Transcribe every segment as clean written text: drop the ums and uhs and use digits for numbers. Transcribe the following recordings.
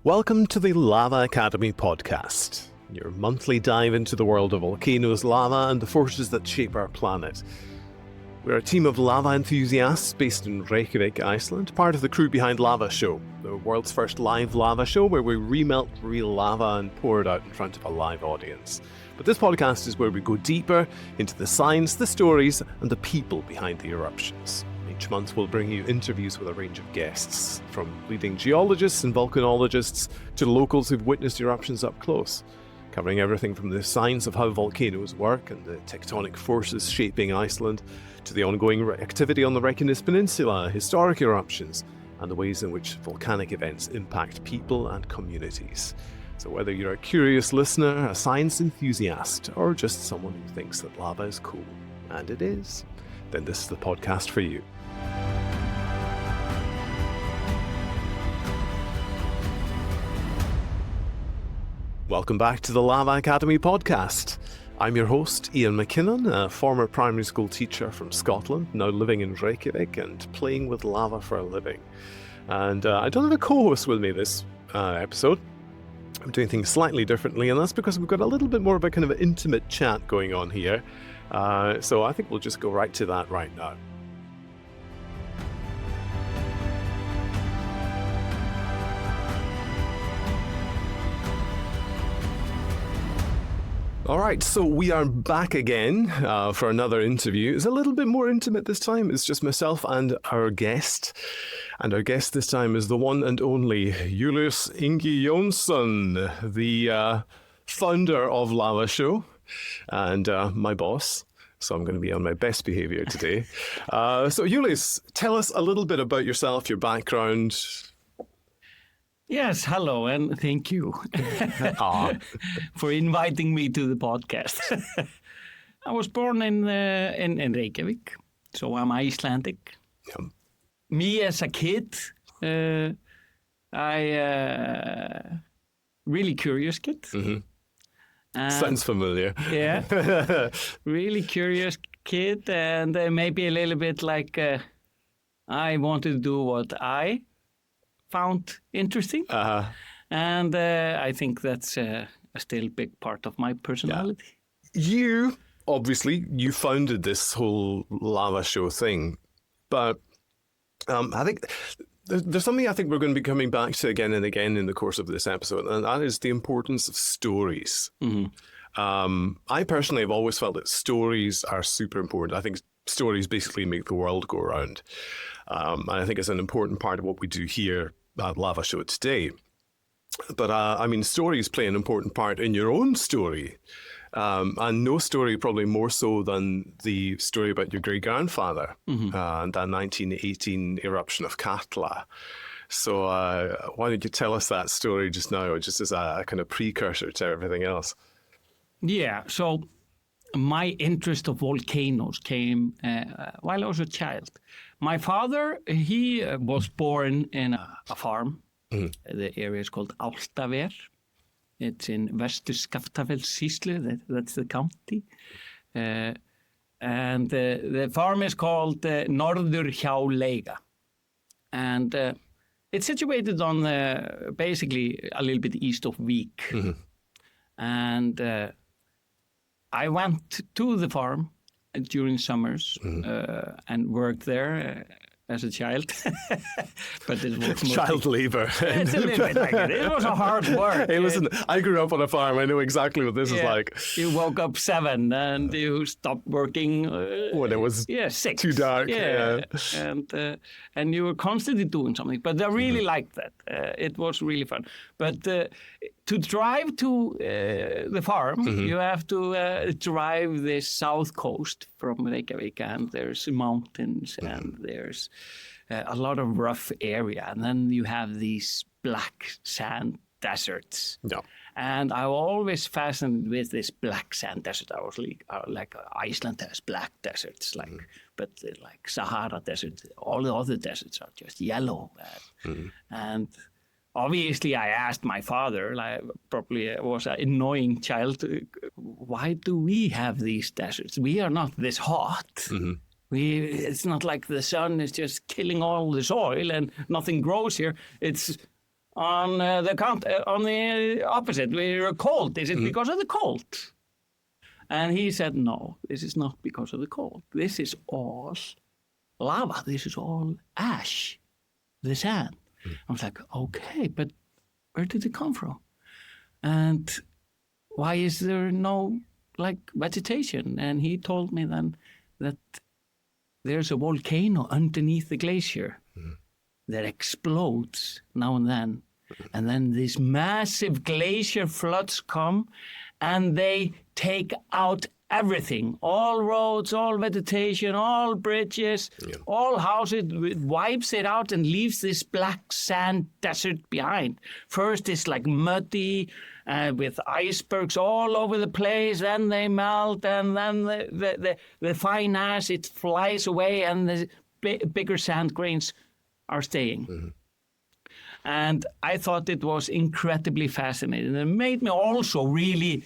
Welcome to the Lava Academy podcast, your monthly dive into the world of volcanoes, lava, and the forces that shape our planet. We're a team of lava enthusiasts based in Reykjavik, Iceland, part of the crew behind Lava Show, the world's first live lava show where we remelt real lava and pour it out in front of a live audience. But this podcast is where we go deeper into the science, the stories, and the people behind the eruptions. Each month we'll bring you interviews with a range of guests, from leading geologists and volcanologists to locals who've witnessed eruptions up close, covering everything from the science of how volcanoes work and the tectonic forces shaping Iceland, to the ongoing activity on the Reykjanes Peninsula, historic eruptions, and the ways in which volcanic events impact people and communities. So whether you're a curious listener, a science enthusiast, or just someone who thinks that lava is cool, and it is, then this is the podcast for you. Welcome back to the Lava Academy podcast. I'm your host, Ian MacKinnon, a former primary school teacher from Scotland, now living in Reykjavik and playing with lava for a living. And I don't have a co-host with me this episode. I'm doing things slightly differently, and that's because we've got a little bit more of a kind of intimate chat going on here. So I think we'll just go right to that right now. All right, so we are back again for another interview. It's a little bit more intimate this time. It's just myself and our guest. And our guest this time is the one and only Júlíus Ingi Jónsson, the founder of Lava Show and my boss. So I'm going to be on my best behavior today. So Júlíus, tell us a little bit about yourself, your background. Yes, hello, and thank you for inviting me to the podcast. I was born in Reykjavik, so I'm Icelandic. Yeah. Me as a kid, I really curious kid. Mm-hmm. Sounds familiar. Yeah, really curious kid, and maybe a little bit like I wanted to do what I found interesting, and I think that's a still big part of my personality. Yeah. You founded this whole Lava Show thing, but I think there's something I think we're going to be coming back to again and again in the course of this episode, and that is the importance of stories. Mm-hmm. I personally have always felt that stories are super important. I think stories basically make the world go round. And I think it's an important part of what we do here at Lava Show today. But I mean, stories play an important part in your own story. And no story probably more so than the story about your great-grandfather and that 1918 eruption of Katla. So why don't you tell us that story just now, just as a kind of precursor to everything else? Yeah, so my interest of volcanoes came while I was a child. My father, he was born in a farm. Mm-hmm. The area is called Eyjafjallajökull. It's in Vestur-Skaftafellssýslu, that's the county. And the farm is called Norðurhjáleiga. And it's situated on basically a little bit east of Vík. Mm-hmm. And I went to the farm during summers and worked there as a child. But it was child labor. It's a little bit like it. It was a hard work. Hey, listen, I grew up on a farm. I know exactly what this is like. You woke up 7 and you stopped working when it was 6. Too dark. Yeah. And you were constantly doing something. But I really liked that. It was really fun. But to drive to the farm, you have to drive the south coast from Reykjavik, and there's mountains and there's a lot of rough area, and then you have these black sand deserts. Yeah. And I always fascinated with this black sand desert. I was like Iceland has black deserts, but like Sahara Desert, all the other deserts are just yellow. And obviously, I asked my father, probably was an annoying child, why do we have these deserts? We are not this hot. Mm-hmm. It's not like the sun is just killing all the soil and nothing grows here. It's on the opposite. We were cold. Is it because of the cold? And he said, no, this is not because of the cold. This is all lava. This is all ash, the sand. I was like, okay, but where did it come from? And why is there no vegetation? And he told me then that there's a volcano underneath the glacier that explodes now and then these massive glacier floods come and they take out everything, all roads, all vegetation, all bridges, all houses. It wipes it out and leaves this black sand desert behind. First it's like muddy with icebergs all over the place, then they melt, and then the fine ash, it flies away, and the bigger sand grains are staying. And I thought it was incredibly fascinating. It made me also really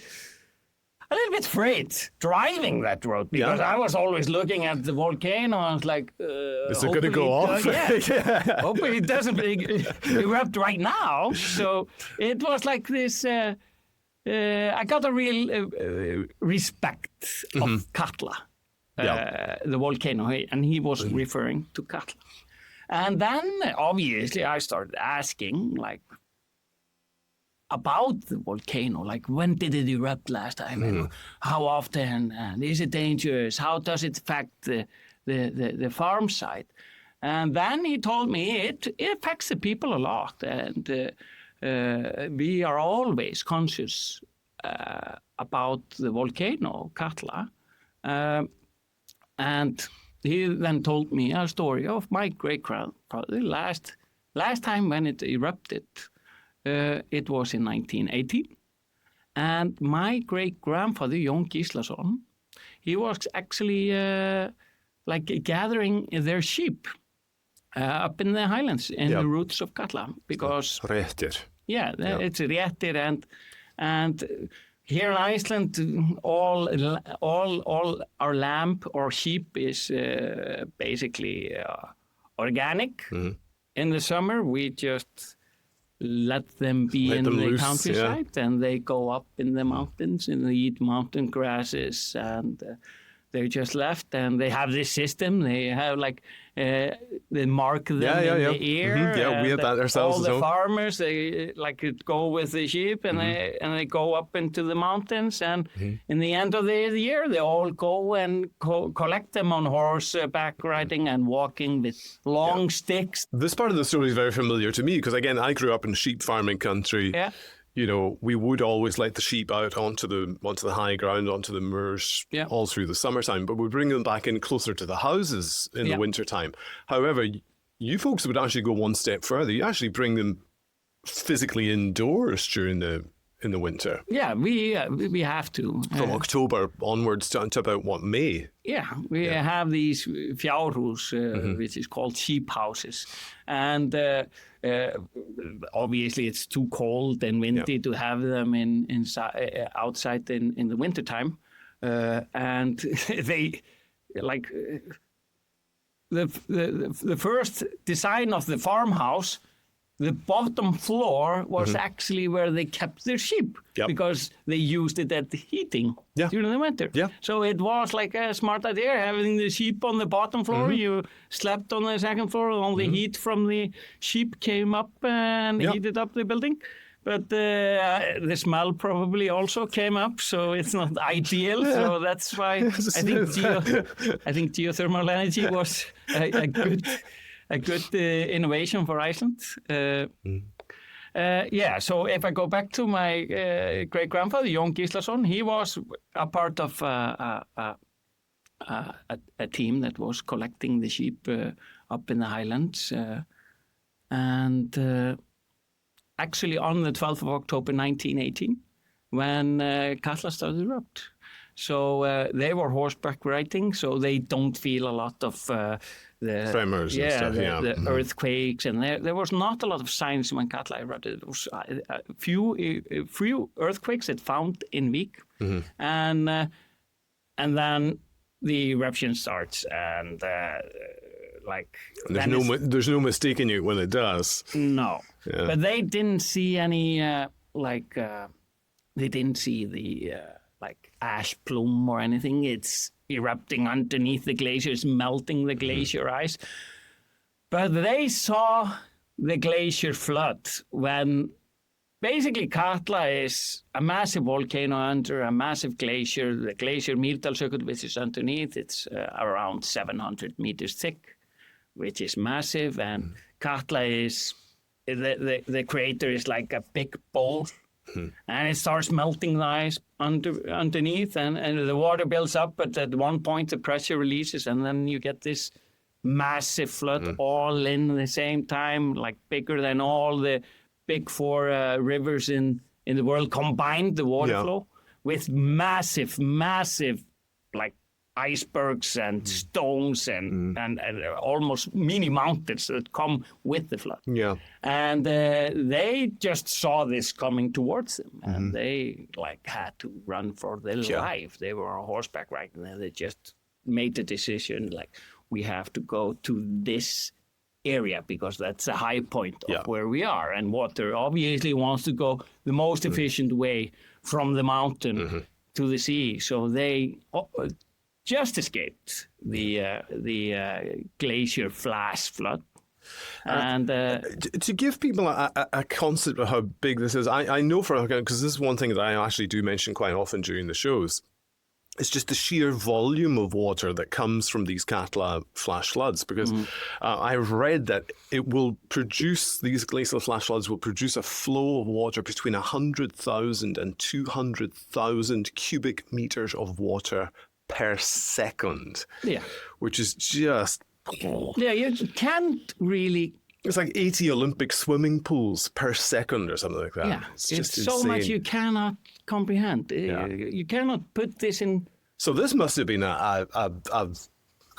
a little bit afraid driving that road, because I was always looking at the volcano. I was like, is it going to go off? Hopefully it doesn't erupt right now. So it was like this, I got a real respect of Katla, the volcano, and he was referring to Katla. And then obviously I started asking about the volcano, when did it erupt last time, and how often, and is it dangerous, how does it affect the farm site? And then he told me it affects the people a lot, and we are always conscious about the volcano, Katla. And he then told me a story of my great-grandfather. Last time when it erupted, it was in 1918, and my great-grandfather, Jón Gíslason, he was actually gathering their sheep up in the highlands in the roots of Katla, because Réttir. It's réttir, and here in Iceland, all our lamb or sheep is basically organic. In the summer, we just let them be in the countryside, and they go up in the mountains and they eat mountain grasses, and they're just left. And they have this system. They have they mark them in the ear. We have that ourselves. All the farmers, they go with the sheep, and they go up into the mountains, and in the end of the year, they all go and collect them on horseback riding and walking with long sticks. This part of the story is very familiar to me, because again, I grew up in sheep farming country. You know, we would always let the sheep out onto the high ground, onto the moors, all through the summertime, but we'd bring them back in closer to the houses in the wintertime. However, you folks would actually go one step further. You actually bring them physically indoors during in the winter. Yeah, we have to. From October onwards to about, May? Yeah, we have these Fimmvörðuháls, which is called sheep houses. And obviously it's too cold and windy to have them outside in the wintertime. And they, the first design of the farmhouse, the bottom floor was actually where they kept their sheep, because they used it at the heating during the winter. So it was like a smart idea, having the sheep on the bottom floor. You slept on the second floor, all the heat from the sheep came up and heated up the building. But the smell probably also came up, so it's not ideal. So that's why I think geothermal energy was a good innovation for Iceland. So if I go back to my great-grandfather, Jón Gíslason, he was a part of a team that was collecting the sheep up in the highlands. Actually on the 12th of October 1918, when Katla started to erupt. So they were horseback riding, so they don't feel a lot of the tremors and stuff. The earthquakes, and there was not a lot of signs when Katla erupted. There was a few earthquakes that found in week, and then the eruption starts, and like. There's no mistaking it when it does. No, Yeah. but they didn't see any they didn't see the like ash plume or anything. It's erupting underneath the glaciers, melting the glacier ice. But they saw the glacier flood when basically Katla is a massive volcano under a massive glacier. The glacier Fimmvörðuháls, which is underneath, it's around 700 meters thick, which is massive. And Katla is, the crater is like a big bowl. And it starts melting the ice underneath, and the water builds up, but at one point the pressure releases, and then you get this massive flood all in the same time, like bigger than all the big four rivers in the world combined, the water flow, with massive, like icebergs and stones and almost mini mountains that come with the flood. Yeah. And they just saw this coming towards them, and they like had to run for their life. They were on horseback right now. They just made the decision like, we have to go to this area because that's a high point of where we are. And water obviously wants to go the most efficient way from the mountain to the sea. So they just escaped the glacier flash flood. And to give people a concept of how big this is, I know because this is one thing that I actually do mention quite often during the shows. It's just the sheer volume of water that comes from these Katla flash floods, because I've read that these glacial flash floods will produce a flow of water between 100,000 and 200,000 cubic meters of water per second. Yeah. Which is just... Yeah, you can't really... It's like 80 Olympic swimming pools per second or something like that. Yeah, it's just so insane. Much you cannot comprehend. You cannot put this in... So this must have been an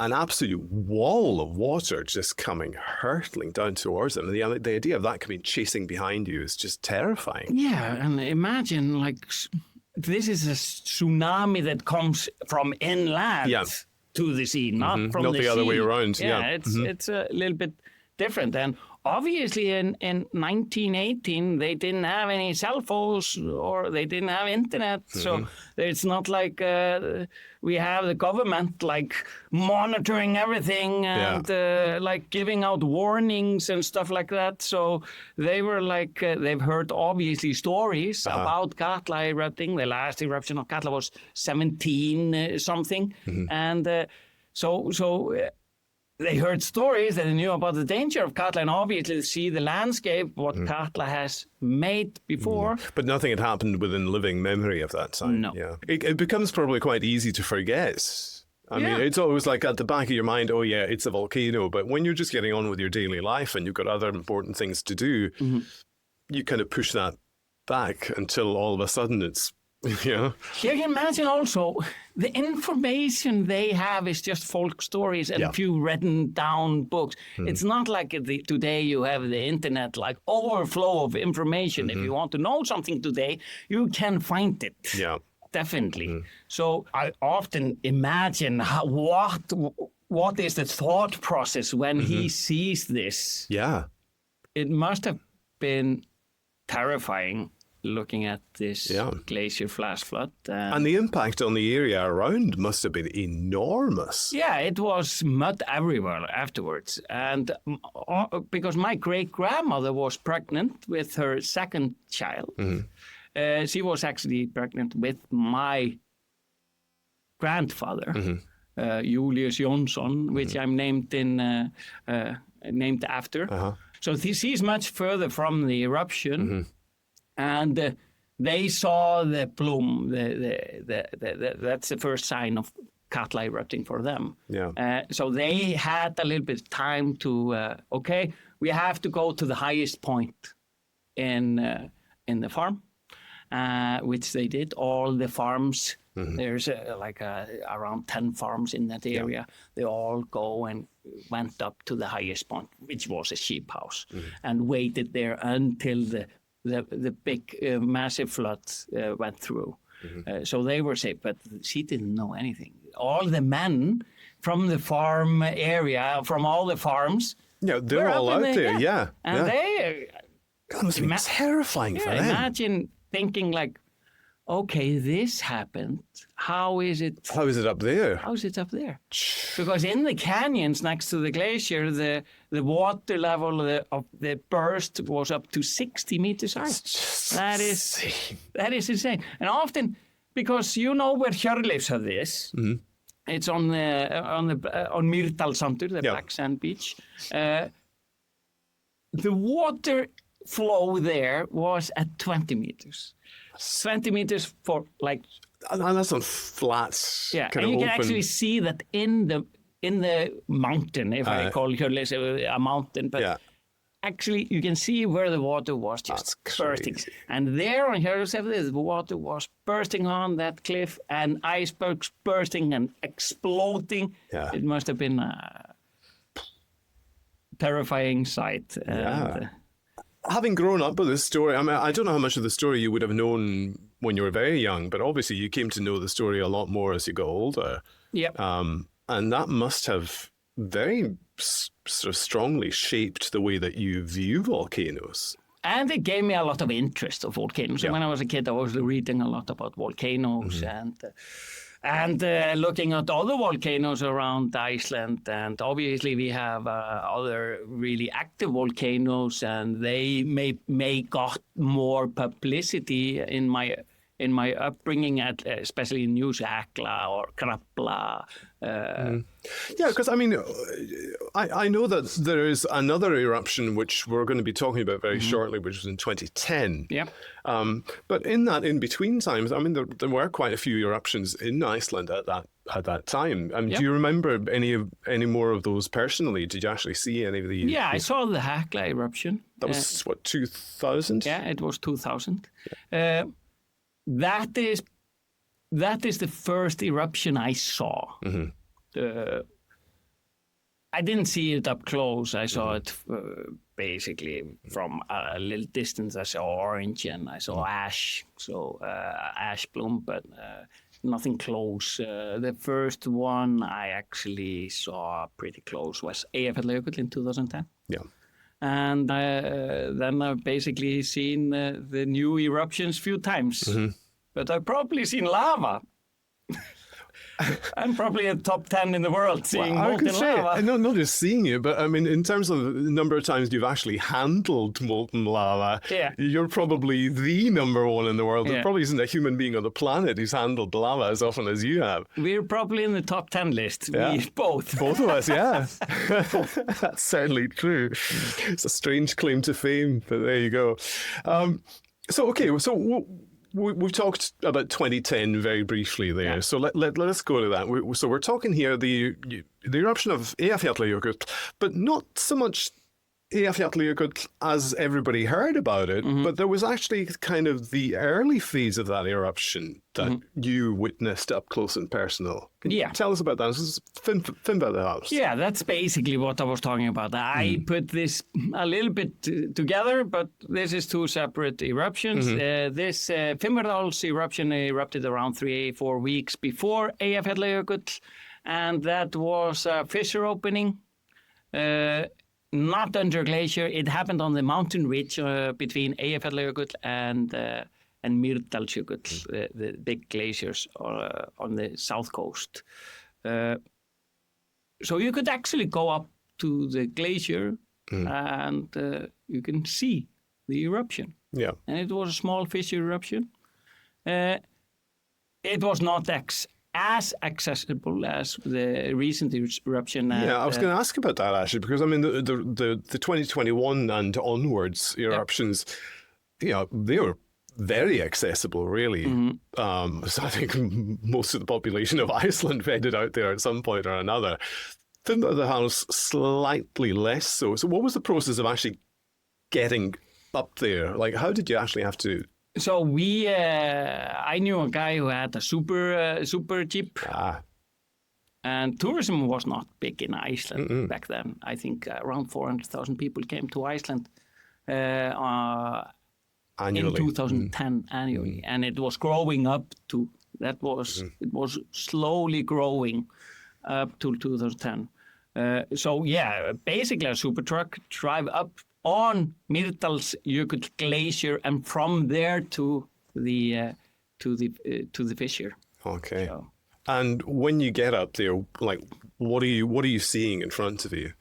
absolute wall of water just coming hurtling down towards them. And the idea of that coming chasing behind you is just terrifying. Yeah, and imagine like this is a tsunami that comes from inland to the sea, not from the sea. Not the other way around. Yeah, it's a little bit different. And obviously in 1918, they didn't have any cell phones or they didn't have internet. So it's not like we have the government like monitoring everything and like giving out warnings and stuff like that. So they were like, they've heard obviously stories about Katla erupting. The last eruption of Katla was 17 something. And so they heard stories that they knew about the danger of Katla, and obviously see the landscape, what Katla has made before. But nothing had happened within living memory of that time. No. Yeah. It becomes probably quite easy to forget. I mean, it's always like at the back of your mind, oh yeah, it's a volcano. But when you're just getting on with your daily life and you've got other important things to do, you kind of push that back until all of a sudden it's, You can imagine also the information they have is just folk stories and a few written down books. It's not like today you have the internet, like overflow of information. If you want to know something today, you can find it. Yeah, definitely. So I often imagine what is the thought process when he sees this. Yeah, it must have been terrifying. Looking at this glacier flash flood. And the impact on the area around must have been enormous. Yeah, it was mud everywhere afterwards. And because my great-grandmother was pregnant with her second child, she was actually pregnant with my grandfather, Júlíus Jónsson, which I'm named after. So she's much further from the eruption. And they saw the plume. That's the first sign of Katla erupting for them. Yeah. So they had a little bit of time to, we have to go to the highest point in the farm, which they did. All the farms, there's around 10 farms in that area. They all go and went up to the highest point, which was a sheep house, and waited there until the big massive floods went through. So they were safe, but she didn't know anything. All the men, from the farm area, from all the farms. Yeah, they're all out there. Yeah, and they. God, it must be terrifying for them. Imagine thinking like, okay, this happened. How is it? How is it up there? How is it up there? Because in the canyons next to the glacier, the water level of the burst was up to 60 meters high. That is insane. And often, because you know where Hjörleifs have this, it's on Mýrdalsandur, the black sand beach. The water flow there was at 20 meters. 20 meters for like... And that's on flats. Yeah, kind and of you can open. actually see that in the mountain, if I call Hjörleifs a mountain, but actually you can see where the water was just bursting. And there on Hjörleifs, the water was bursting on that cliff and icebergs bursting and exploding. Yeah. It must have been a terrifying sight. Having grown up with this story, I mean, I don't know how much of the story you would have known when you were very young, but obviously you came to know the story a lot more as you got older. Yep. And that must have very sort of strongly shaped the way that you view volcanoes. And it gave me a lot of interest of volcanoes. Yeah. When I was a kid, I was reading a lot about volcanoes and looking at other volcanoes around Iceland. And obviously we have other really active volcanoes, and they may got more publicity in my upbringing, especially in New Katla or Katla. Yeah, because I mean, I know that there is another eruption which we're going to be talking about very shortly, which was in 2010. Yeah. But in that in-between times, I mean, there were quite a few eruptions in Iceland at that time. Do you remember any more of those personally? Did you actually see any of these? Yeah, I saw the Katla eruption. That was, 2000? Yeah, it was 2000. Yeah. That is the first eruption I saw. I didn't see it up close. I saw it basically from a little distance. I saw orange and I saw ash, ash bloom, but nothing close. The first one I actually saw pretty close was Eyjafjallajökull in 2010. Yeah. And then I've basically seen the new eruptions a few times. But I've probably seen lava. I'm probably a top 10 in the world seeing molten lava. Not just seeing it, but I mean, in terms of the number of times you've actually handled molten lava, you're probably the number one in the world. There probably isn't a human being on the planet who's handled lava as often as you have. We're probably in the top 10 list. Yeah. We both. Both of us, yeah. That's certainly true. It's a strange claim to fame, but there you go. We've talked about 2010 very briefly there, so let's go to that. So we're talking here the eruption of Eyjafjallajökull, but not so much Eyjafjallajökull as everybody heard about it, but there was actually kind of the early phase of that eruption that you witnessed up close and personal. Can you tell us about that? This is Fimmvörðuháls. Yeah, that's basically what I was talking about. I put this a little bit together, but this is two separate eruptions. This Fimmvörðuháls eruption erupted around 3-4 weeks before Eyjafjallajökull, and that was a fissure opening. Not under glacier. It happened on the mountain ridge between Eyjafjallajökull and Mýrdalsjökull, the big glaciers on the south coast. So you could actually go up to the glacier and you can see the eruption. Yeah. And it was a small fissure eruption. It was not as accessible as the recent eruption. I was going to ask about that actually, because I mean the 2021 and onwards eruptions, they were very accessible, really. So I think most of the population of Iceland headed out there at some point or another. Fimmvörðuháls slightly less so. So what was the process of actually getting up there? Like, how did you actually have to? So I knew a guy who had a super jeep, and tourism was not big in Iceland back then. I think around 400,000 people came to Iceland annually. In 2010 annually, and it was growing up to that was it was slowly growing up till 2010. So yeah, basically a super truck drive up on Mýrdalsjökull glacier and from there to the fissure. Okay. So. And when you get up there, like, what are you seeing in front of you?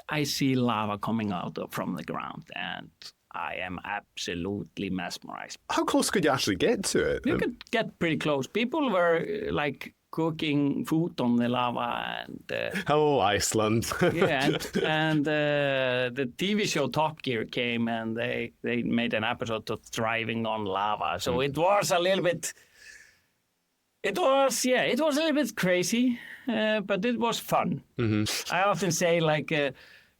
I see lava coming out from the ground, and I am absolutely mesmerized. How close could you actually get to it? You could get pretty close. People were like cooking food on the lava, and Hello, Iceland. yeah, and the TV show Top Gear came, and they made an episode of driving on lava. So it was a little bit. It was a little bit crazy, but it was fun. Mm-hmm. I often say, like,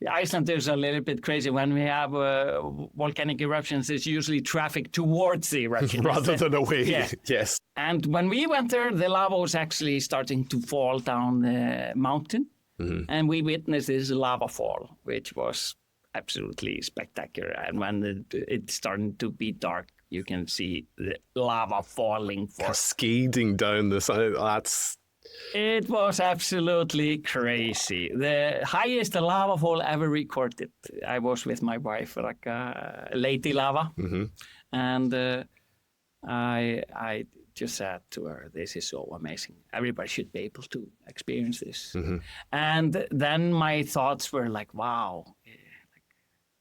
Iceland is a little bit crazy. When we have volcanic eruptions, it's usually traffic towards the eruption. Rather than away, yeah. Yes. And when we went there, the lava was actually starting to fall down the mountain. Mm-hmm. And we witnessed this lava fall, which was absolutely spectacular. And when it started to be dark, you can see the lava falling. Cascading down the side. It was absolutely crazy. The highest lava fall ever recorded. I was with my wife, like Lady Lava. Mm-hmm. And I just said to her, this is so amazing. Everybody should be able to experience this. Mm-hmm. And then my thoughts were like, wow,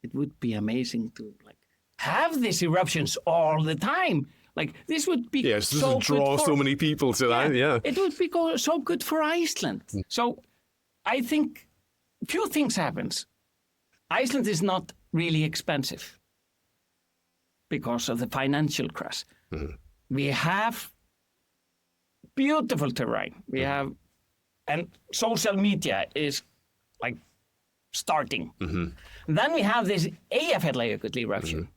it would be amazing to have these eruptions all the time. Like, this would be this would draw so many people to that, yeah. It would be so good for Iceland. So I think few things happens. Iceland is not really expensive because of the financial crash. Mm-hmm. We have beautiful terrain. We have, and social media is like starting. Mm-hmm. Then we have this Eyjafjallajökull eruption. Mm-hmm.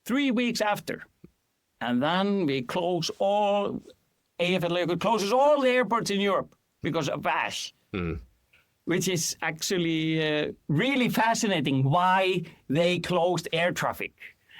3 weeks after, and then we close Eyjafjallajökull closes all the airports in Europe because of ash, which is actually really fascinating why they closed air traffic.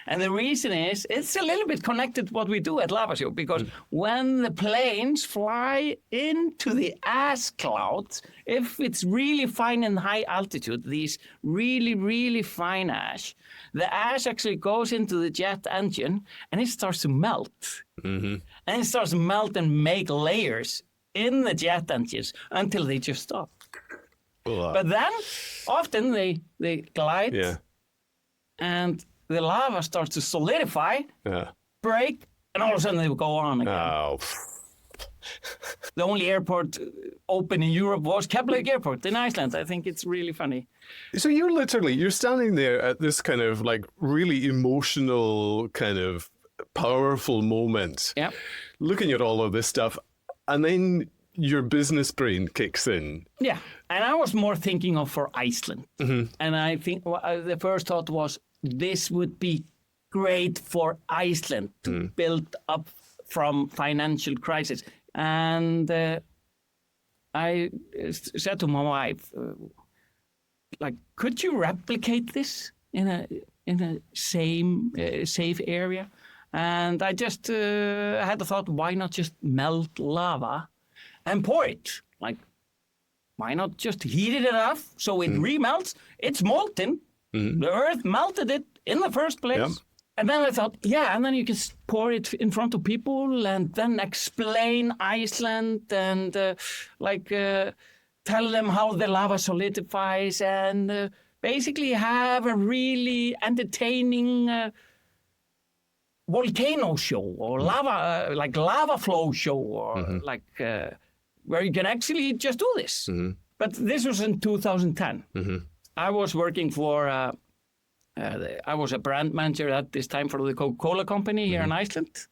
And the reason is, it's a little bit connected to what we do at Lava Show, because when the planes fly into the ash clouds, if it's really fine in high altitude, these really, really fine ash, the ash actually goes into the jet engine and it starts to melt. Mm-hmm. And it starts to melt and make layers in the jet engines until they just stop. But then, often they glide and the lava starts to solidify, break, and all of a sudden they will go on again. Oh. The only airport open in Europe was Keflavík Airport in Iceland. I think it's really funny. So you're standing there at this kind of like really emotional, kind of powerful moment, looking at all of this stuff, and then your business brain kicks in. Yeah, and I was more thinking of for Iceland. Mm-hmm. And I think the first thought was, this would be great for Iceland to build up from financial crisis. And I said to my wife, like, could you replicate this in a safe area? And I just had the thought, why not just melt lava and pour it? Like, why not just heat it enough so it remelts? It's molten. Mm-hmm. The earth melted it in the first place. Yep. And then I thought, and then you can pour it in front of people and then explain Iceland and tell them how the lava solidifies and basically have a really entertaining volcano show or lava flow show or where you can actually just do this. Mm-hmm. But this was in 2010. Mm-hmm. I was working for, I was a brand manager at this time for the Coca-Cola company here in Iceland.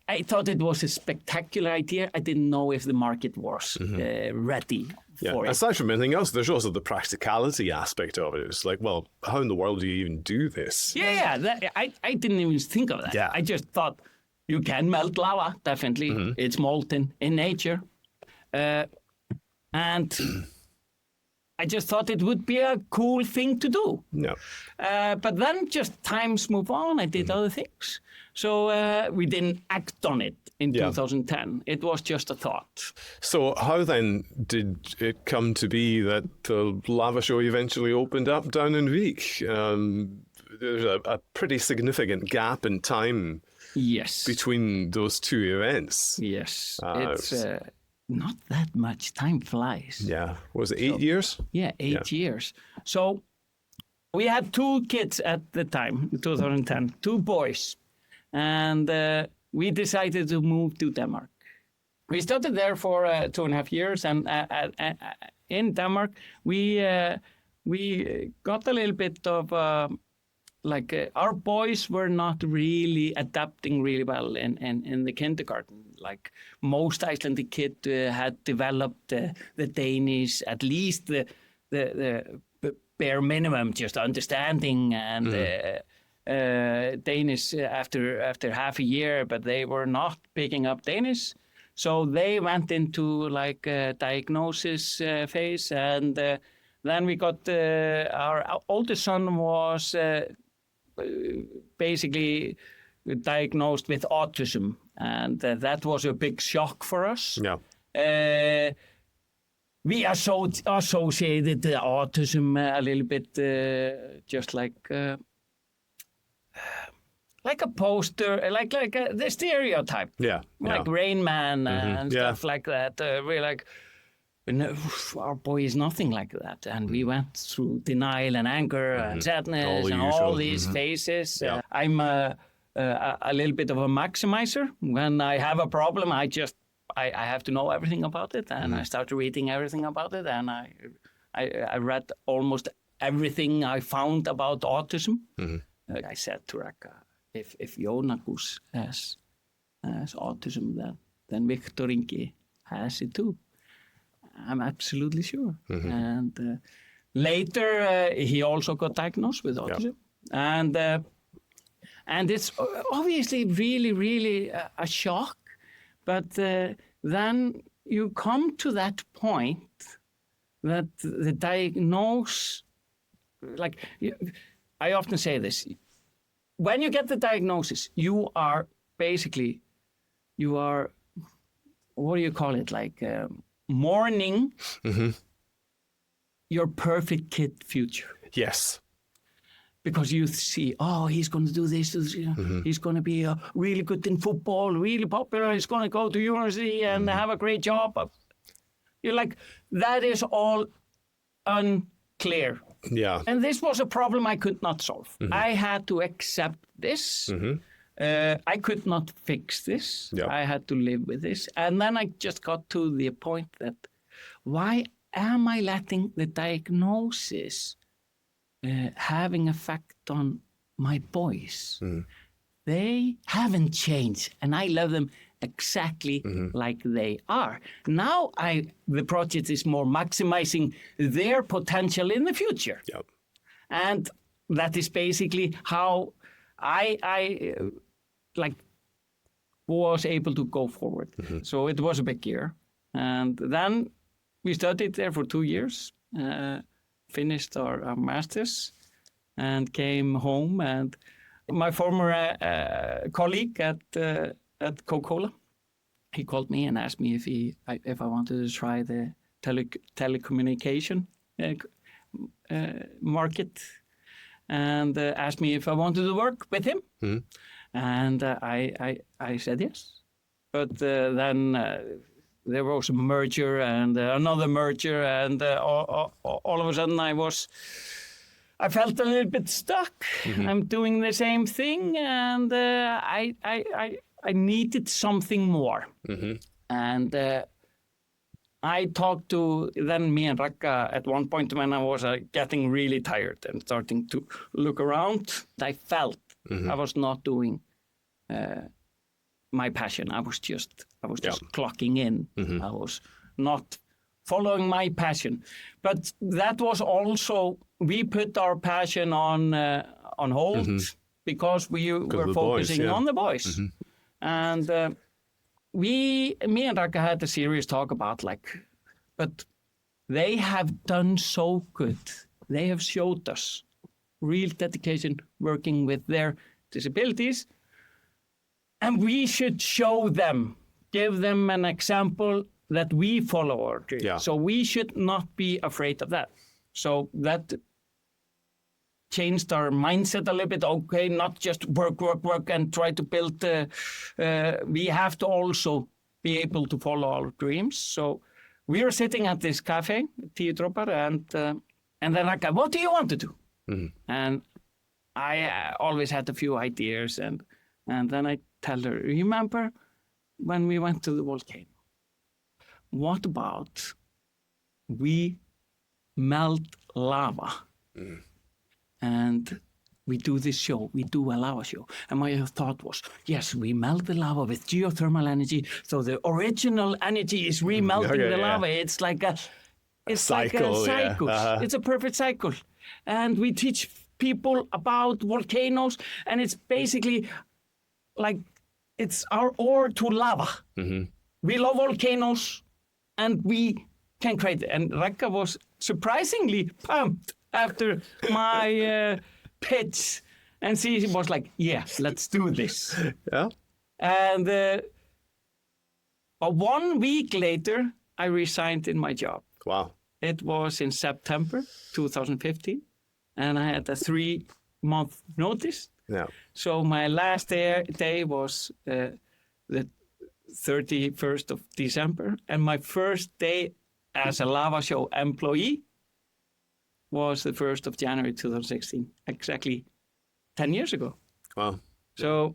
I thought it was a spectacular idea. I didn't know if the market was ready for it. Aside from anything else, there's also the practicality aspect of it. It's like, well, how in the world do you even do this? I didn't even think of that. Yeah. I just thought you can melt lava, definitely. Mm-hmm. It's molten in nature. And I just thought it would be a cool thing to do. No. But then just times move on. I did other things. So we didn't act on it in 2010. It was just a thought. So how then did it come to be that the Lava Show eventually opened up down in Vik? There's a pretty significant gap in time between those two events. Yes. It's not that much. Time flies. Yeah. Was it 8 years? Yeah, 8 years. So we had 2 kids at the time, in 2010, 2 boys. And we decided to move to Denmark. We started there for 2.5 years. And in Denmark, we got a little bit of... our boys were not really adapting really well in the kindergarten. Like most Icelandic kids had developed the Danish, at least the bare minimum, just understanding and Danish after half a year, but they were not picking up Danish. So they went into like a diagnosis phase, and then we got our oldest son was basically diagnosed with autism, and that was a big shock for us. Yeah. We associated the autism a little bit just like a poster, like the stereotype. Yeah. Like Rain Man and stuff like that. We're like, no, our boy is nothing like that. And we went through denial and anger and sadness and all these phases. Yeah. I'm a little bit of a maximizer. When I have a problem, I have to know everything about it. And I started reading everything about it. And I read almost everything I found about autism. I said to Raka, if Jónakus has autism, then Victor Ingi has it too. I'm absolutely sure. And later, he also got diagnosed with autism. Yeah. And it's obviously really, really a shock. But then you come to that point that the diagnosis, like I often say this, when you get the diagnosis, you are, what do you call it, like mourning your perfect kid future. Yes. Because you see, he's going to do this, he's going to be really good in football, really popular, he's going to go to university and have a great job. You're like, that is all unclear. Yeah. And this was a problem I could not solve. I had to accept this. I could not fix this. Yeah. I had to live with this. And then I just got to the point that, why am I letting the diagnosis having effect on my boys? They haven't changed, and I love them exactly like they are. Now the project is more maximizing their potential in the future. Yep. And that is basically how I was able to go forward. So it was a big year. And then we studied there for 2 years, finished our masters, and came home. And my former colleague at Coca-Cola, he called me and asked me if I wanted to try the telecommunication market, and asked me if I wanted to work with him. And I said yes. But then there was a merger and another merger, and all of a sudden I felt a little bit stuck. I'm doing the same thing, and I needed something more. And I talked to then me and Raka at one point when I was getting really tired and starting to look around. I felt I was not doing my passion. I was just clocking in. I was not following my passion. But that was also, we put our passion on hold because we were focusing on the boys. And me and Raka had a serious talk about but they have done so good. They have showed us real dedication working with their disabilities. And we should show them, give them an example that we follow our dream. Yeah. So we should not be afraid of that. So that changed our mindset a little bit. Okay, not just work, and try to build. We have to also be able to follow our dreams. So we were sitting at this cafe, Tíudropar, and then I go, what do you want to do? Mm-hmm. And I always had a few ideas, and then I tell her, remember when we went to the volcano? What about we melt lava? Mm. And we do this show, we do a lava show. And my thought was, yes, we melt the lava with geothermal energy. So the original energy is remelting the lava. It's like a cycle. Yeah. It's a perfect cycle. And we teach people about volcanoes. And it's basically like, it's our ode to lava. Mm-hmm. We love volcanoes and we can create it. And Ragga was surprisingly pumped after my pitch, and she was like, yeah, let's do this. Yeah. And 1 week later, I resigned in my job. Wow. It was in September 2015, and I had a 3-month notice. Yeah. So my last day was the 31st of December, and my first day as a Lava Show employee was the 1st of January 2016, exactly 10 years ago. Wow. So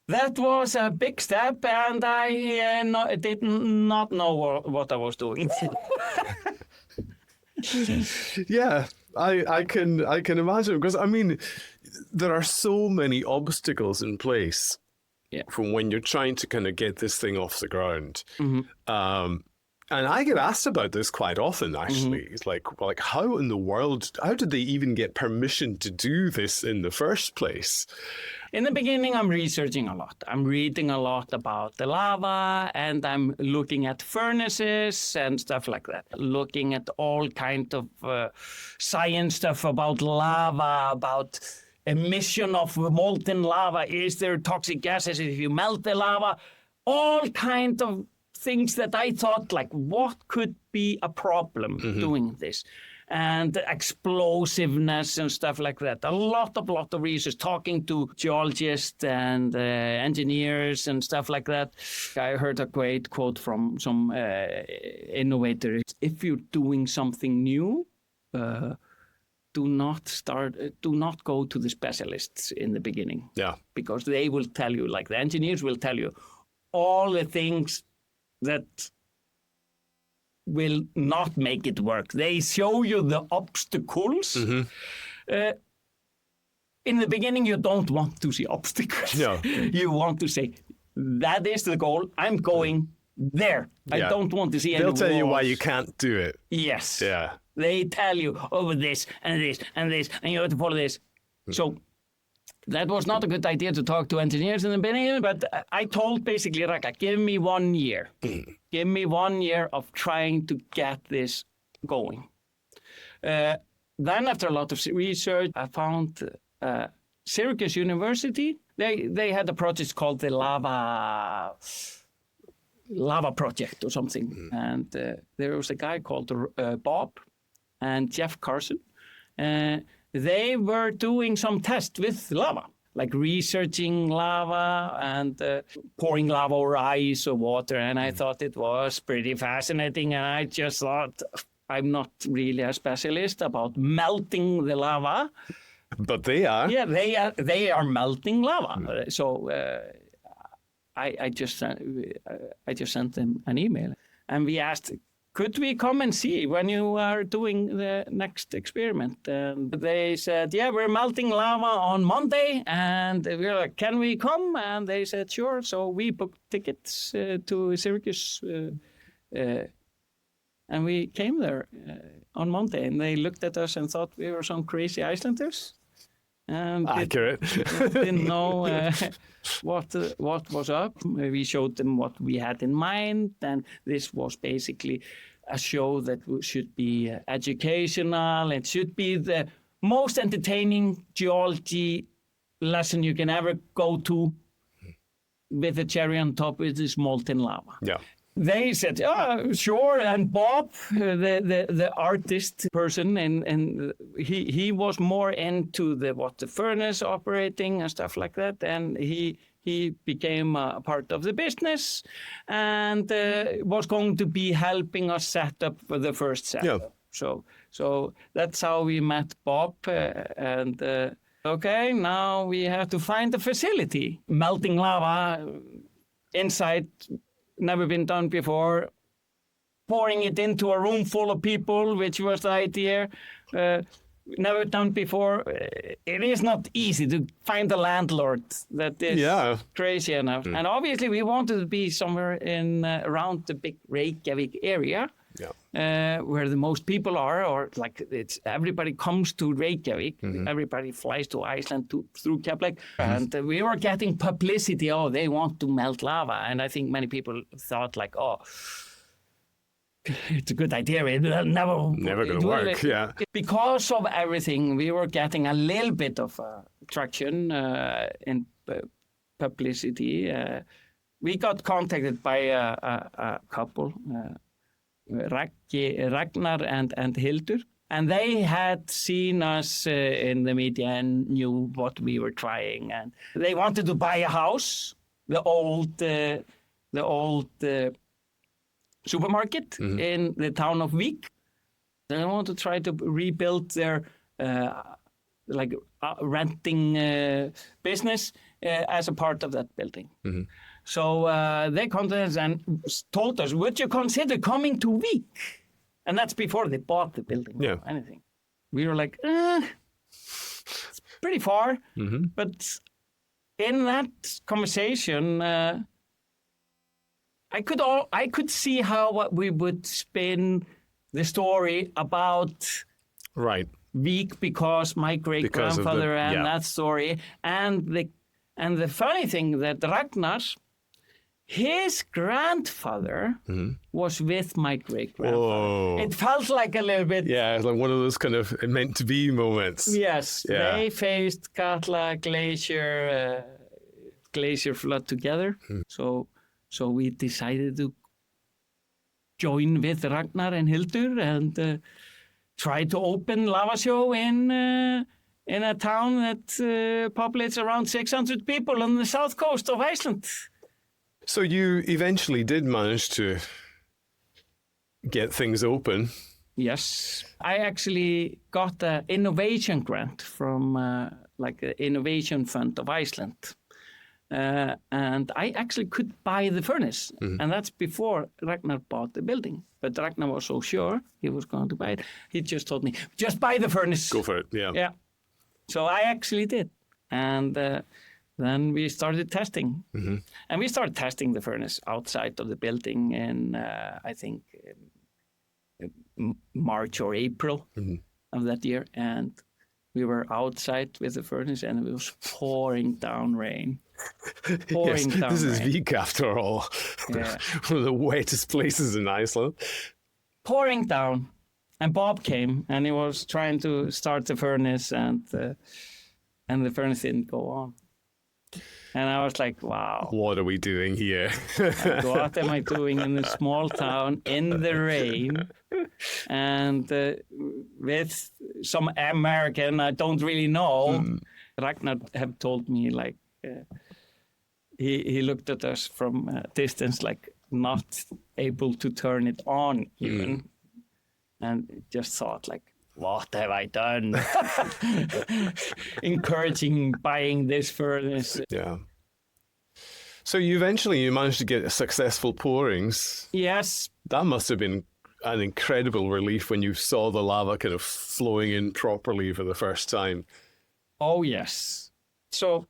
that was a big step, and I did not know what I was doing. Yeah, I can imagine, because I mean, there are so many obstacles in place from when you're trying to kind of get this thing off the ground. Mm-hmm. And I get asked about this quite often, actually. Mm-hmm. It's like, how in the world, how did they even get permission to do this in the first place? In the beginning, I'm researching a lot. I'm reading a lot about the lava, and I'm looking at furnaces and stuff like that. Looking at all kind of science stuff about lava, about emission of molten lava. Is there toxic gases if you melt the lava? All kind of things that I thought, like, what could be a problem doing this? And explosiveness and stuff like that. A lot of research, talking to geologists and engineers and stuff like that. I heard a great quote from some innovator. If you're doing something new, do not go to the specialists in the beginning. Yeah. Because they will tell you, like the engineers will tell you, all the things that will not make it work. They show you the obstacles. Mm-hmm. In the beginning, you don't want to see obstacles. No. You want to say, that is the goal. I'm going there. Yeah. I don't want to see any walls. They'll tell you why you can't do it. Yes. Yeah. They tell you, this, and this, and this, and you have to follow this. Mm-hmm. So that was not a good idea to talk to engineers in the beginning, but I told basically Ragga, give me 1 year. Give me 1 year of trying to get this going. Then after a lot of research, I found Syracuse University. They had a project called the Lava Project or something. And there was a guy called Bob and Jeff Carson. They were doing some tests with lava, like researching lava and pouring lava over ice or water. And I thought it was pretty fascinating. And I just thought, I'm not really a specialist about melting the lava. But they are. Yeah, they are melting lava. So I just sent them an email. And we asked, could we come and see when you are doing the next experiment? And they said, yeah, we're melting lava on Monday. And we were like, can we come? And they said, sure. So we booked tickets to Syracuse. And we came there on Monday. And they looked at us and thought we were some crazy Icelanders. And accurate. Didn't know what was up. We showed them what we had in mind. And this was basically a show that should be educational. It should be the most entertaining geology lesson you can ever go to, with a cherry on top, which is molten lava. Yeah. They said, "Oh, sure." And Bob, the artist person, and he was more into the furnace operating and stuff like that. And he became a part of the business, and was going to be helping us set up for the first setup. Yeah. So that's how we met Bob. Okay, now we have to find the facility. Melting lava inside. Never been done before. Pouring it into a room full of people, which was the idea. Never done before. It is not easy to find a landlord that is crazy enough. And obviously we wanted to be somewhere in around the big Reykjavik area. Yeah. Where the most people are, or like everybody comes to Reykjavik, everybody flies to Iceland through Katla, and we were getting publicity. Oh, they want to melt lava, and I think many people thought like, oh, it's a good idea. It'll never going to work. Yeah. Because of everything, we were getting a little bit of traction in publicity. We got contacted by a couple. Ragnar and Hildur, and they had seen us in the media and knew what we were trying, and they wanted to buy a house, the old supermarket in the town of Vík. They want to try to rebuild their renting business as a part of that building. So they contacted us and told us, would you consider coming to Vík? And that's before they bought the building or anything. We were like, it's pretty far. But in that conversation, I could see how we would spin the story about Vík, because my great-grandfather and that story. And the funny thing that Ragnar, his grandfather was with my great-grandfather. It felt like a little bit... Yeah, it's like one of those kind of meant-to-be moments. Yes, they faced Katla glacier flood together. So we decided to join with Ragnar and Hildur and try to open Lava Show in a town that populates around 600 people on the south coast of Iceland. So you eventually did manage to get things open. Yes. I actually got an innovation grant from the Innovation Fund of Iceland. And I actually could buy the furnace. And that's before Ragnar bought the building. But Ragnar was so sure he was going to buy it. He just told me, just buy the furnace. Go for it, yeah. So I actually did. And then we started testing. And we started testing the furnace outside of the building in, I think, March or April of that year. And we were outside with the furnace and it was pouring down rain. This is Vík after all. Yeah. One of the wettest places in Iceland. Pouring down. And Bob came and he was trying to start the furnace and the furnace didn't go on. And I was like, wow. What are we doing here? What am I doing in a small town in the rain? And with some American I don't really know. Ragnar have told me like, he looked at us from a distance like not able to turn it on even. And just thought like, what have I done? Encouraging buying this furnace. Yeah. So you managed to get successful pourings. Yes. That must have been an incredible relief when you saw the lava kind of flowing in properly for the first time. Oh, yes. So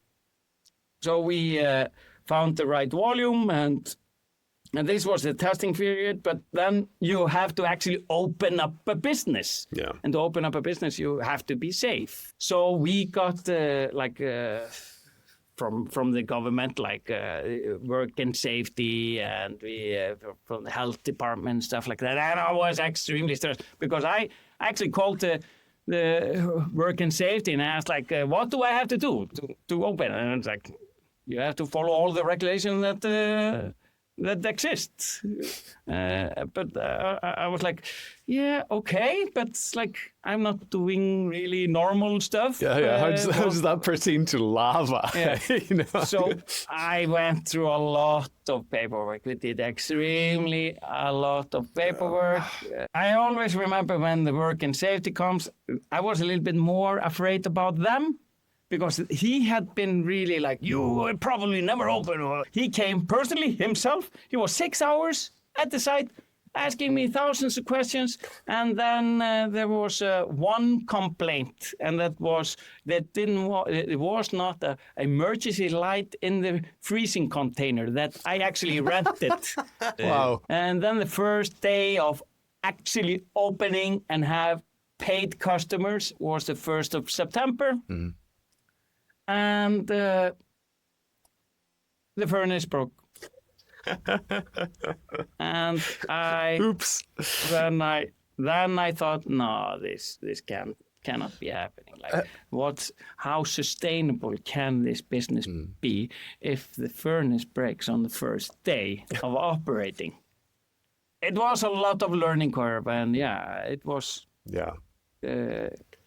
we found the right volume and this was the testing period, but then you have to actually open up a business. Yeah. And to open up a business, you have to be safe. So we got from the government, like work and safety, and from the health department, stuff like that. And I was extremely stressed because I actually called the work and safety and asked, like, what do I have to do to open? And it's like, you have to follow all the regulations that exists. But I was like, yeah, okay, but it's like I'm not doing really normal stuff. Yeah. How does that pertain to lava? Yeah. You know? So I went through a lot of paperwork. We did a lot of paperwork. I always remember when the work and safety comes, I was a little bit more afraid about them. Because he had been really like, you will probably never open. He came personally himself. He was 6 hours at the site asking me thousands of questions. And then there was one complaint, and that was that it was not an emergency light in the freezing container that I actually rented. Wow. And then the first day of actually opening and have paid customers was the 1st of September. Mm. And the furnace broke. And Oops. Then I thought, no, this cannot be happening. Like, how sustainable can this business be if the furnace breaks on the first day of operating? It was a lot of learning curve, and it was. Yeah.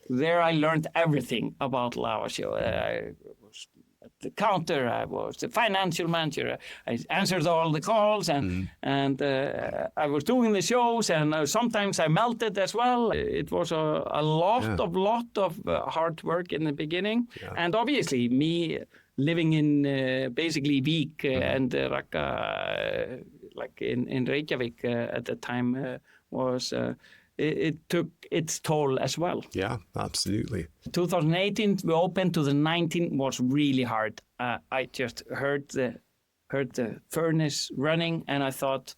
There I learned everything about Lava Show. I was at the counter, I was the financial manager, I answered all the calls, and I was doing the shows, and sometimes I melted as well. It was a lot of hard work in the beginning, and obviously me living in basically Vík and like in Reykjavik at the time was... It took its toll as well. Yeah, absolutely. 2018, we opened. 2019 was really hard. I just heard the furnace running, and I thought,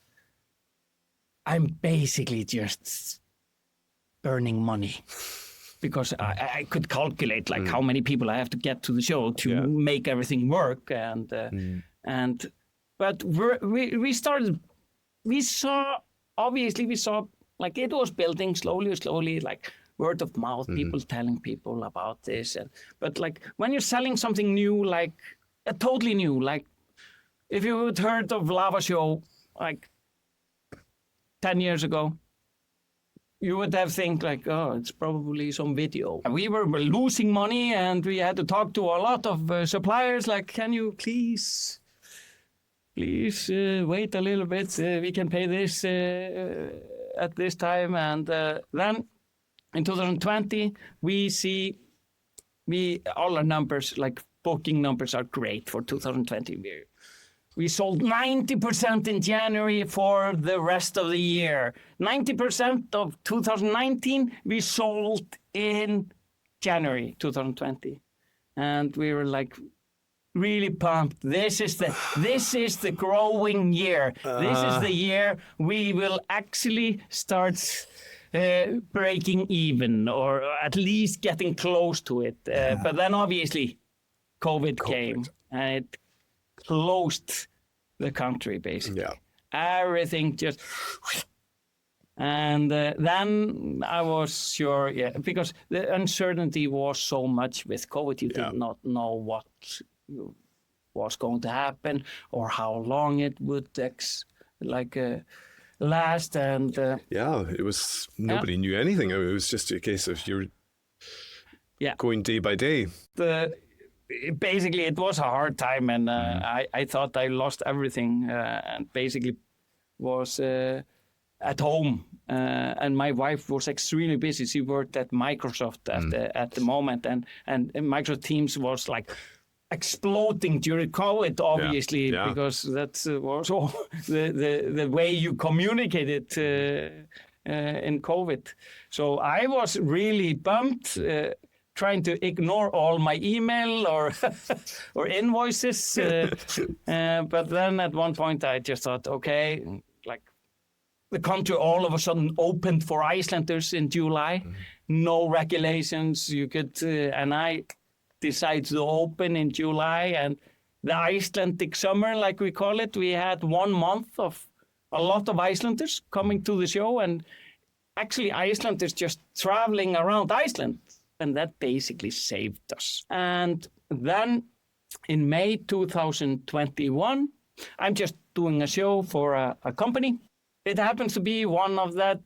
I'm basically just burning money. Because I could calculate like how many people I have to get to the show to make everything work, but we saw like it was building slowly, like word of mouth, people telling people about this. But like when you're selling something new, like totally new, like if you had heard of Lava Show like 10 years ago, you would have think like, oh, it's probably some video. We were losing money, and we had to talk to a lot of suppliers, like, can you please wait a little bit, we can pay this at this time. And then in 2020, we see all our numbers, like booking numbers, are great for 2020. We sold 90% in January for the rest of the year. 90% of 2019 we sold in January 2020, and we were like really pumped. This is the growing year. This is the year we will actually start breaking even, or at least getting close to it. But then obviously COVID came, and it closed the country basically. Yeah. Everything just... And then I was sure, because the uncertainty was so much with COVID. You did not know what was going to happen or how long it would last. And it was, nobody knew anything. I mean, it was just a case of you're going day by day. Basically, it was a hard time, and I thought I lost everything, and basically was at home. And my wife was extremely busy. She worked at Microsoft at the moment, and Microsoft Teams was like exploding during COVID, obviously, because that's also the way you communicated in COVID. So I was really bummed. Trying to ignore all my email or invoices. But then at one point I just thought, okay, like the country all of a sudden opened for Icelanders in July. No regulations. You could, and I decided to open in July, and the Icelandic summer, like we call it, we had 1 month of a lot of Icelanders coming to the show, and actually Icelanders just traveling around Iceland, and that basically saved us. And then in May 2021, I'm just doing a show for a company. It happens to be one of that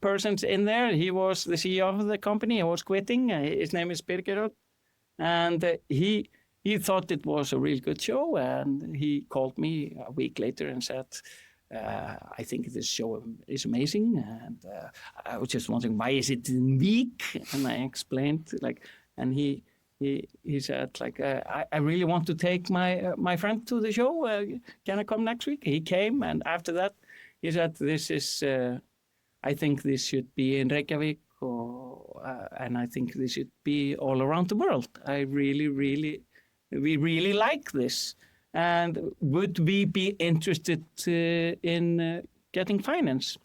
persons in there. He was the CEO of the company. He was quitting. His name is Birger. And he thought it was a real good show. And he called me a week later and said, I think this show is amazing. And I was just wondering, why is it in week? And I explained, and he said, I really want to take my friend to the show. Can I come next week? He came, and after that, he said, this is, I think this should be in Reykjavik, and I think this should be all around the world. We really like this. And would we be interested in getting finance?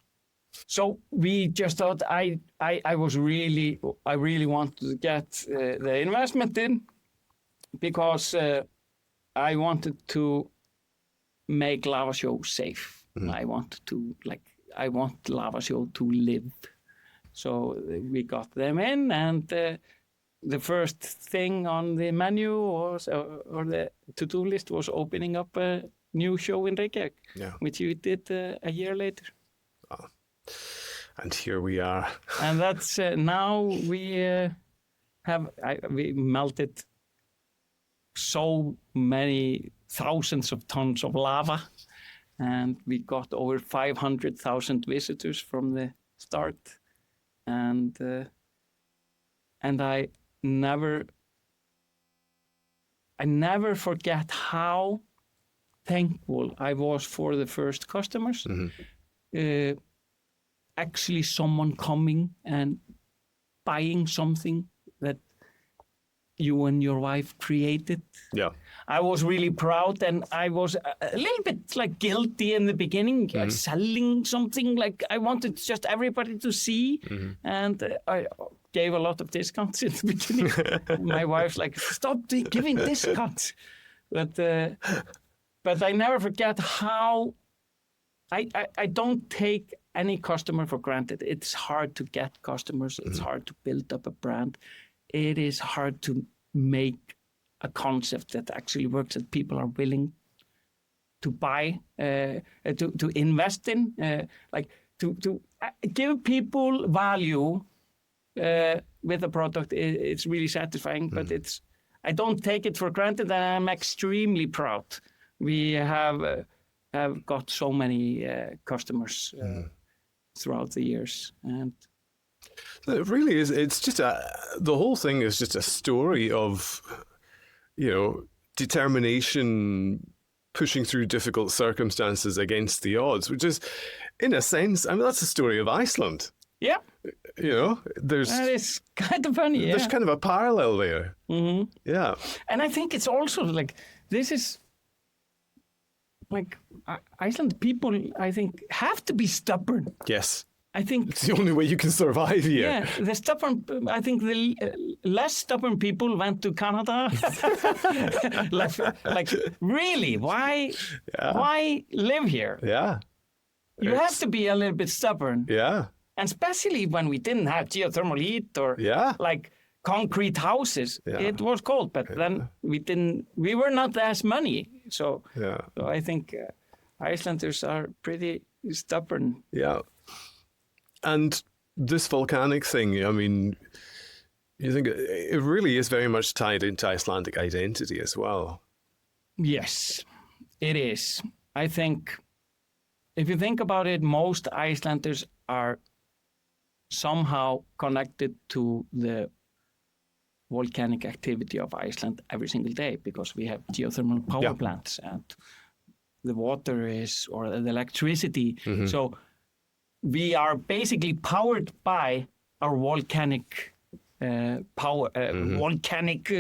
So we just thought I really wanted to get the investment in, because I wanted to make Lava Show safe. I want Lava Show to live. So we got them in, and the first thing on the menu was, or the to-do list was opening up a new show in Reykjavik, which we did a year later. Oh. And here we are. And that's now we melted so many thousands of tons of lava, and we got over 500,000 visitors from the start. And I never forget how thankful I was for the first customers. Actually, someone coming and buying something that you and your wife created. Yeah, I was really proud, and I was a little bit guilty in the beginning, selling something. I wanted just everybody to see, and I gave a lot of discounts in the beginning. My wife's like, "Stop giving discounts," but I never forget how I don't take any customer for granted. It's hard to get customers. It's hard to build up a brand. It is hard to make a concept that actually works, that people are willing to buy, to invest in, to give people value with a product. It's really satisfying, but I don't take it for granted, and I'm extremely proud. We have got so many customers throughout the years, and it really is. It's just the whole thing is just a story of, determination, pushing through difficult circumstances against the odds, which is, in a sense, that's the story of Iceland. Yeah. That is kind of funny. There's kind of a parallel there. Yeah. And I think it's also this is Iceland people, I think, have to be stubborn. Yes. I think it's the only way you can survive here. Yeah, the stubborn. I think the less stubborn people went to Canada. Really, why? Yeah. Why live here? Yeah, you have to be a little bit stubborn. Yeah, and especially when we didn't have geothermal heat or concrete houses. Yeah. It was cold, but then we didn't. We were not as money, so I think Icelanders are pretty stubborn. Yeah. And this volcanic thing, you think it really is very much tied into Icelandic identity as well. Yes, it is. I think if you think about it, most Icelanders are somehow connected to the volcanic activity of Iceland every single day, because we have geothermal power plants and the water or the electricity. So we are basically powered by our volcanic power, volcanic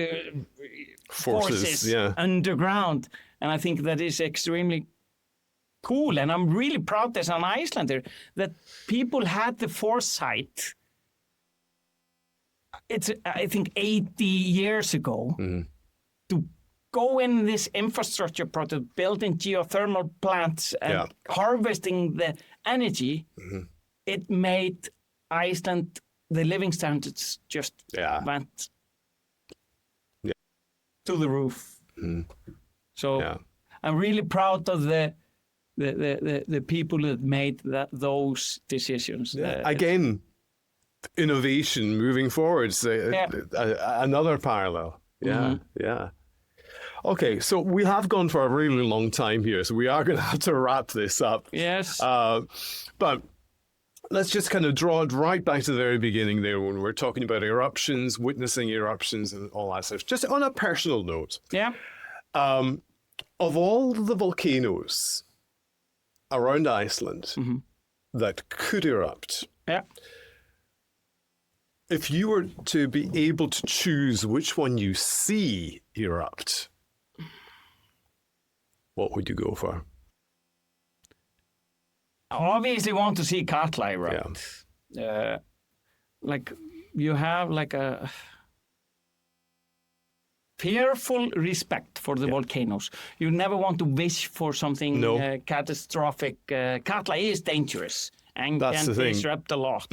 forces underground. And I think that is extremely cool. And I'm really proud as an Icelander that people had the foresight it's I think 80 years ago to go in this infrastructure project, building geothermal plants and harvesting the energy. It made Iceland, the living standards just went to the roof. So I'm really proud of the people that made those decisions. Again, innovation moving forward. Another parallel. Yeah. Okay, so we have gone for a really long time here, so we are going to have to wrap this up. Yes. But let's just kind of draw it right back to the very beginning there when we're talking about eruptions, witnessing eruptions and all that stuff. Just on a personal note. Yeah. Of all the volcanoes around Iceland that could erupt, if you were to be able to choose which one you see erupt, what would you go for? I obviously want to see Katla erupt. Like you have like a fearful respect for the volcanoes. You never want to wish for something catastrophic. Katla is dangerous and can disrupt a lot.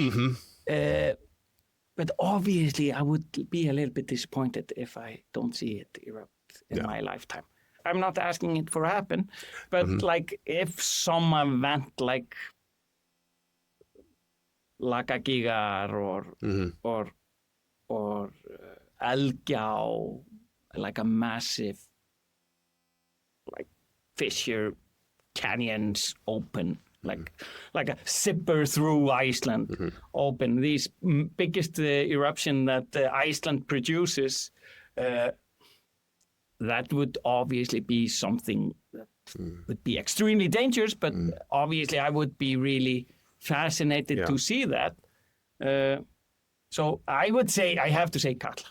But obviously, I would be a little bit disappointed if I don't see it erupt in my lifetime. I'm not asking it for happen, but like if some event like Lakagigar or Elgjá, like a massive like fissure canyons open, like a zipper through Iceland open. These biggest eruption that Iceland produces, that would obviously be something that would be extremely dangerous, but obviously I would be really fascinated to see that. So I would say, I have to say Katla.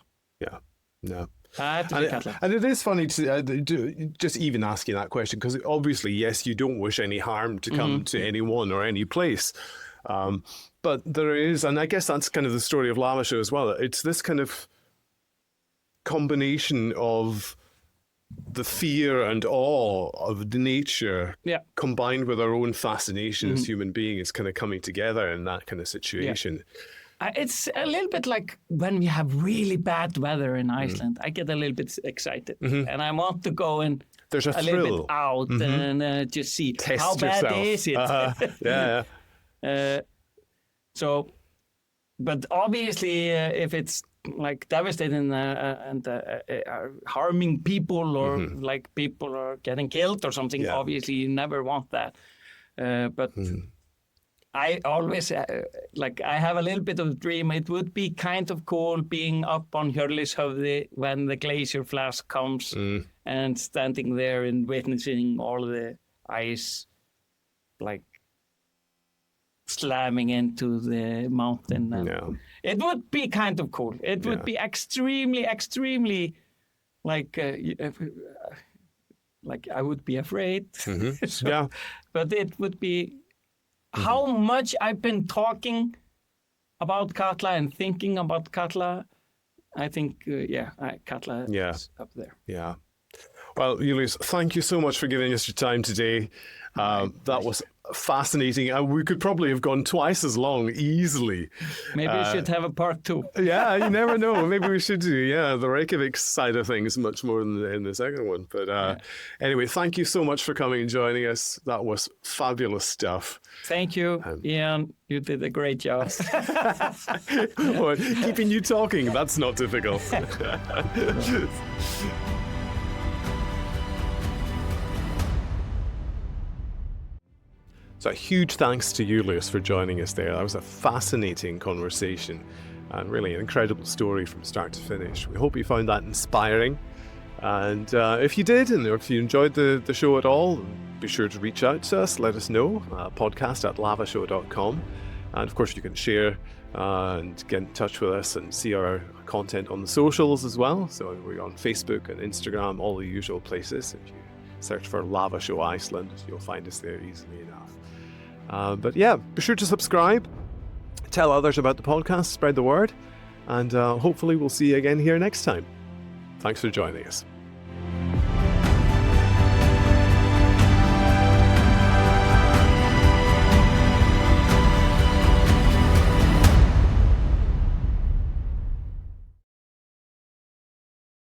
And it is funny to just even asking that question, because obviously, yes, you don't wish any harm to come to anyone or any place. But there is, and I guess that's kind of the story of Lava Show as well. It's this kind of combination of the fear and awe of the nature combined with our own fascination as human beings kind of coming together in that kind of situation. It's a little bit like when we have really bad weather in Iceland. I get a little bit excited, and I want to go and there's a little bit out and just see test how bad yourself. Is it. So, but obviously, if it's like devastating and harming people, or like people are getting killed or something, obviously you never want that. But I always, I have a little bit of a dream. It would be kind of cool being up on Hjörleifshöfði when the glacier flash comes and standing there and witnessing all the ice, like, slamming into the mountain. And it would be kind of cool. It would be extremely, extremely, like I would be afraid. But it would be... How much I've been talking about Katla and thinking about Katla, I think, Katla is up there. Yeah. Well, Júlíus, thank you so much for giving us your time today. That was fascinating. We could probably have gone twice as long easily. Maybe we should have a part 2. Yeah, you never know. Maybe we should do. Yeah, the Reykjavik side of things much more than in the second one. But anyway, thank you so much for coming and joining us. That was fabulous stuff. Thank you, Ian. You did a great job. Well, keeping you talking, that's not difficult. So a huge thanks to Júlíus for joining us there. That was a fascinating conversation and really an incredible story from start to finish. We hope you found that inspiring. And if you did, and if you enjoyed the show at all, be sure to reach out to us, let us know, podcast@lavashow.com. And of course you can share and get in touch with us and see our content on the socials as well. So we're on Facebook and Instagram, all the usual places. If you search for Lava Show Iceland, you'll find us there easily enough. But yeah, be sure to subscribe, tell others about the podcast, spread the word, and hopefully we'll see you again here next time. Thanks for joining us.